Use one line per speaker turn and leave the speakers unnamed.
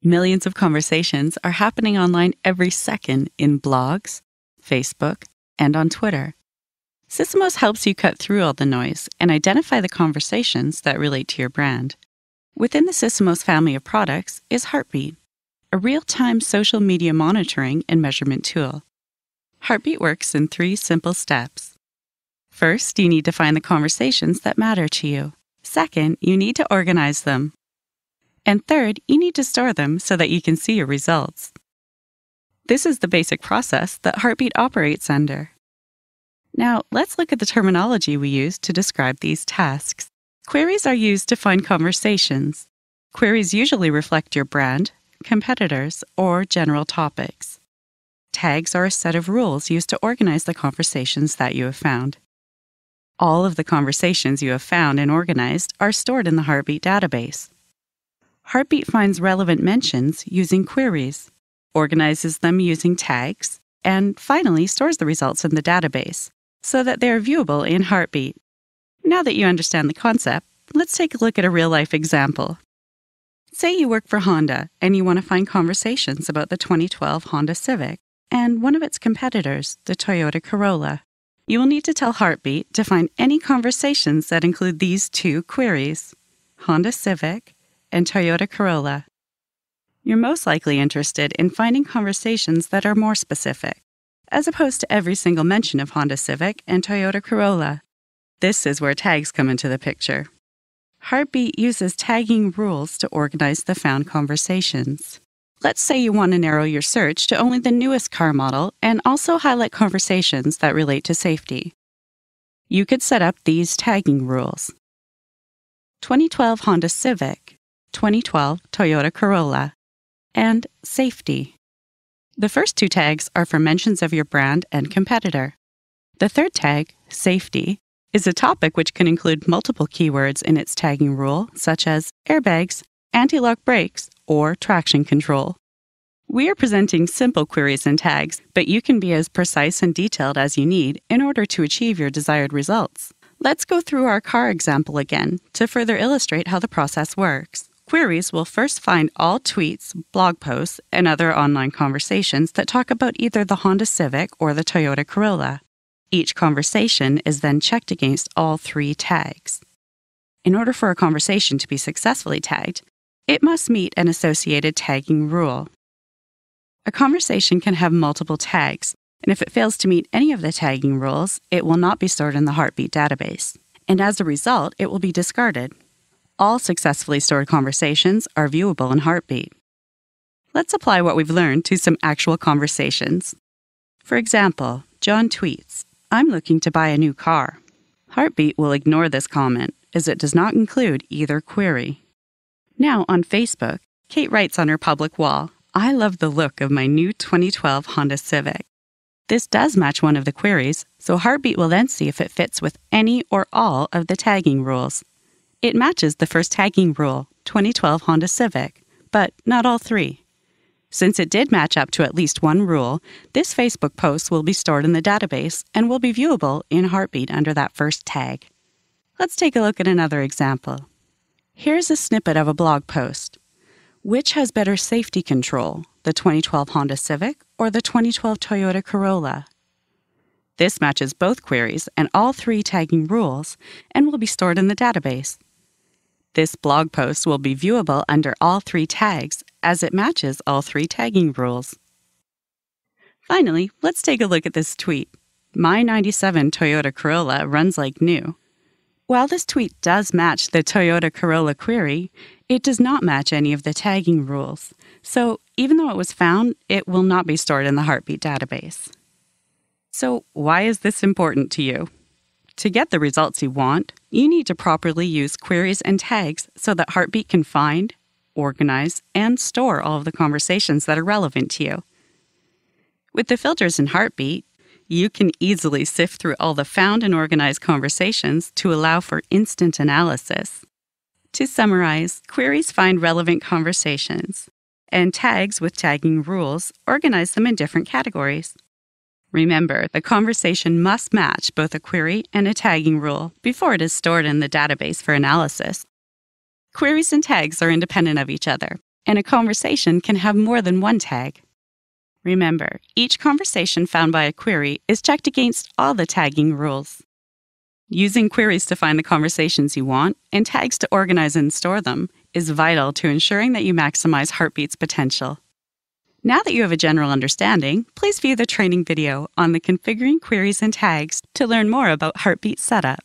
Millions of conversations are happening online every second in blogs, Facebook, and on Twitter. Sysomos helps you cut through all the noise and identify the conversations that relate to your brand. Within the Sysomos family of products is Heartbeat, a real-time social media monitoring and measurement tool. Heartbeat works in 3 simple steps. First, you need to find the conversations that matter to you. Second, you need to organize them. And third, you need to store them so that you can see your results. This is the basic process that Heartbeat operates under. Now, let's look at the terminology we use to describe these tasks. Queries are used to find conversations. Queries usually reflect your brand, competitors, or general topics. Tags are a set of rules used to organize the conversations that you have found. All of the conversations you have found and organized are stored in the Heartbeat database. Heartbeat finds relevant mentions using queries, organizes them using tags, and finally stores the results in the database so that they are viewable in Heartbeat. Now that you understand the concept, let's take a look at a real-life example. Say you work for Honda and you want to find conversations about the 2012 Honda Civic and one of its competitors, the Toyota Corolla. You will need to tell Heartbeat to find any conversations that include these 2 queries, Honda Civic and Toyota Corolla. You're most likely interested in finding conversations that are more specific, as opposed to every single mention of Honda Civic and Toyota Corolla. This is where tags come into the picture. Heartbeat uses tagging rules to organize the found conversations. Let's say you want to narrow your search to only the newest car model and also highlight conversations that relate to safety. You could set up these tagging rules. 2012 Honda Civic, 2012 Toyota Corolla, and safety. The first 2 tags are for mentions of your brand and competitor. The third tag, safety, is a topic which can include multiple keywords in its tagging rule, such as airbags, anti-lock brakes, or traction control. We are presenting simple queries and tags, but you can be as precise and detailed as you need in order to achieve your desired results. Let's go through our car example again to further illustrate how the process works. Queries will first find all tweets, blog posts, and other online conversations that talk about either the Honda Civic or the Toyota Corolla. Each conversation is then checked against all 3 tags. In order for a conversation to be successfully tagged, it must meet an associated tagging rule. A conversation can have multiple tags, and if it fails to meet any of the tagging rules, it will not be stored in the Heartbeat database, and as a result, it will be discarded. All successfully stored conversations are viewable in Heartbeat. Let's apply what we've learned to some actual conversations. For example, John tweets, "I'm looking to buy a new car." Heartbeat will ignore this comment, as it does not include either query. Now on Facebook, Kate writes on her public wall, "I love the look of my new 2012 Honda Civic." This does match one of the queries, so Heartbeat will then see if it fits with any or all of the tagging rules. It matches the first tagging rule, 2012 Honda Civic, but not all 3. Since it did match up to at least one rule, this Facebook post will be stored in the database and will be viewable in Heartbeat under that first tag. Let's take a look at another example. Here's a snippet of a blog post. Which has better safety control, the 2012 Honda Civic or the 2012 Toyota Corolla? This matches both queries and all 3 tagging rules and will be stored in the database. This blog post will be viewable under all 3 tags as it matches all 3 tagging rules. Finally, let's take a look at this tweet. "My 97 Toyota Corolla runs like new." While this tweet does match the Toyota Corolla query, it does not match any of the tagging rules. So even though it was found, it will not be stored in the Heartbeat database. So why is this important to you? To get the results you want, you need to properly use queries and tags so that Heartbeat can find, organize, and store all of the conversations that are relevant to you. With the filters in Heartbeat, you can easily sift through all the found and organized conversations to allow for instant analysis. To summarize, queries find relevant conversations, and tags with tagging rules organize them in different categories. Remember, the conversation must match both a query and a tagging rule before it is stored in the database for analysis. Queries and tags are independent of each other, and a conversation can have more than one tag. Remember, each conversation found by a query is checked against all the tagging rules. Using queries to find the conversations you want and tags to organize and store them is vital to ensuring that you maximize Heartbeat's potential. Now that you have a general understanding, please view the training video on the Configuring Queries and Tags to learn more about Heartbeat setup.